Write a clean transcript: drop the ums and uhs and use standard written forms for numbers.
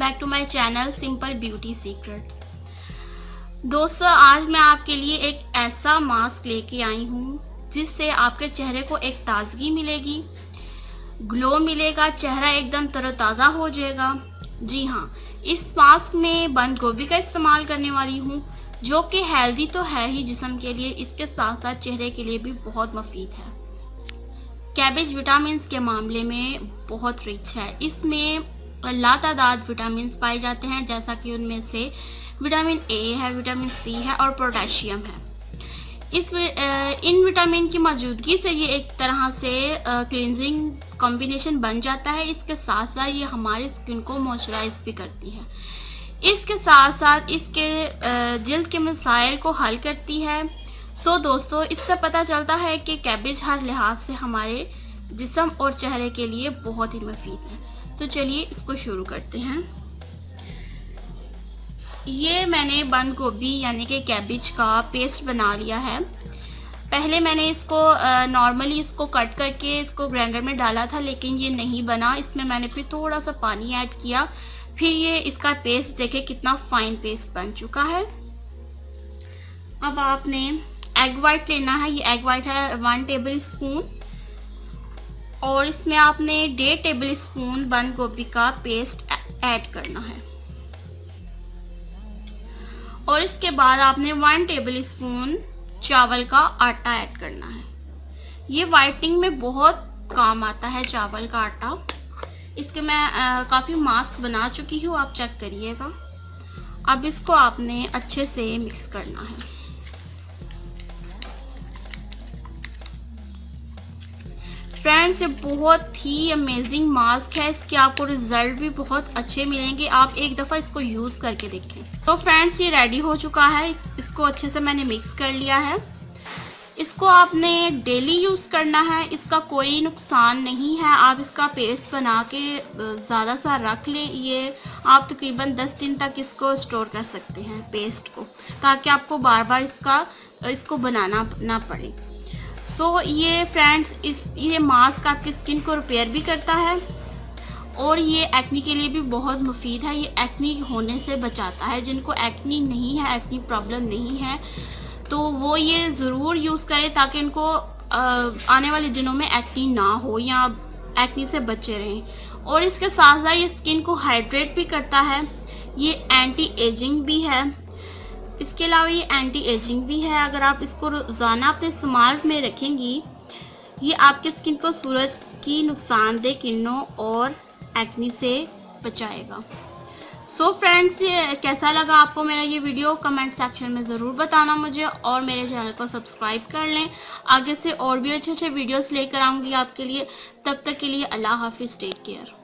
Back to my channel Simple Beauty Secrets. दोस्तों, आज मैं आपके लिए एक ऐसा मास्क लेके आई हूँ जिससे आपके चेहरे को एक ताजगी मिलेगी, ग्लो मिलेगा, चेहरा एकदम तरोताज़ा हो जाएगा। जी हाँ, इस मास्क में बंद गोभी का इस्तेमाल करने वाली हूँ जो कि हेल्दी तो है ही जिस्म के लिए, इसके साथ साथ चेहरे के लिए भी बहुत मुफीद है। कैबेज विटामिन के मामले में बहुत रिच है। इसमें लातादाद विटामिन पाए जाते हैं, जैसा कि उनमें से विटामिन ए है, विटामिन सी है और पोटेशियम है। इन विटामिन की मौजूदगी से ये एक तरह से क्लींजिंग कॉम्बिनेशन बन जाता है। इसके साथ साथ ये हमारी स्किन को मॉइस्चराइज भी करती है। इसके साथ साथ इसके जिल्द के मसाइल को हल करती है। सो दोस्तों, इससे पता चलता है कि कैबेज हर लिहाज से हमारे जिस्म और चेहरे के लिए बहुत ही मुफीद है। तो चलिए इसको शुरू करते हैं। ये मैंने बंद गोभी यानी कि कैबेज का पेस्ट बना लिया है। पहले मैंने इसको नॉर्मली इसको कट करके इसको ग्राइंडर में डाला था, लेकिन ये नहीं बना। इसमें मैंने फिर थोड़ा सा पानी ऐड किया, फिर ये इसका पेस्ट देखे कितना फाइन पेस्ट बन चुका है। अब आपने एग वाइट लेना है। ये एग वाइट है 1 टेबल स्पून और इसमें आपने 1.5 टेबल स्पून बंद गोभी का पेस्ट ऐड करना है और इसके बाद आपने 1 टेबल स्पून चावल का आटा ऐड करना है। ये वाइटनिंग में बहुत काम आता है चावल का आटा। इसके मैं काफ़ी मास्क बना चुकी हूँ, आप चेक करिएगा। अब इसको आपने अच्छे से मिक्स करना है। फ्रेंड्स, ये बहुत ही अमेजिंग मास्क है। इसके आपको रिजल्ट भी बहुत अच्छे मिलेंगे। आप एक दफ़ा इसको यूज़ करके देखें। तो फ्रेंड्स, ये रेडी हो चुका है। इसको अच्छे से मैंने मिक्स कर लिया है। इसको आपने डेली यूज़ करना है, इसका कोई नुकसान नहीं है। आप इसका पेस्ट बना के ज़्यादा सा रख लें। ये आप तकरीबन 10 दिन तक इसको स्टोर कर सकते हैं पेस्ट को, ताकि आपको बार बार इसको बनाना ना पड़े। सो ये फ्रेंड्स, ये मास्क आपकी स्किन को रिपेयर भी करता है और ये एक्नी के लिए भी बहुत मुफीद है। ये एक्नी होने से बचाता है। जिनको एक्नी नहीं है, एक्नी प्रॉब्लम नहीं है, तो वो ये ज़रूर यूज़ करें ताकि उनको आने वाले दिनों में एक्नी ना हो या एक्नी से बचे रहें। और इसके साथ साथ ये स्किन को हाइड्रेट भी करता है। ये एंटी एजिंग भी है। इसके अलावा ये एंटी एजिंग भी है। अगर आप इसको रोज़ाना अपने इस्तेमाल में रखेंगी, ये आपकी स्किन को सूरज की नुकसानदेह किरणों और एक्नी से बचाएगा। सो फ्रेंड्स, ये कैसा लगा आपको मेरा ये वीडियो, कमेंट सेक्शन में ज़रूर बताना मुझे, और मेरे चैनल को सब्सक्राइब कर लें। आगे से और भी अच्छे अच्छे वीडियोस लेकर आऊँगी आपके लिए। तब तक के लिए अल्लाह हाफिज़, टेक केयर।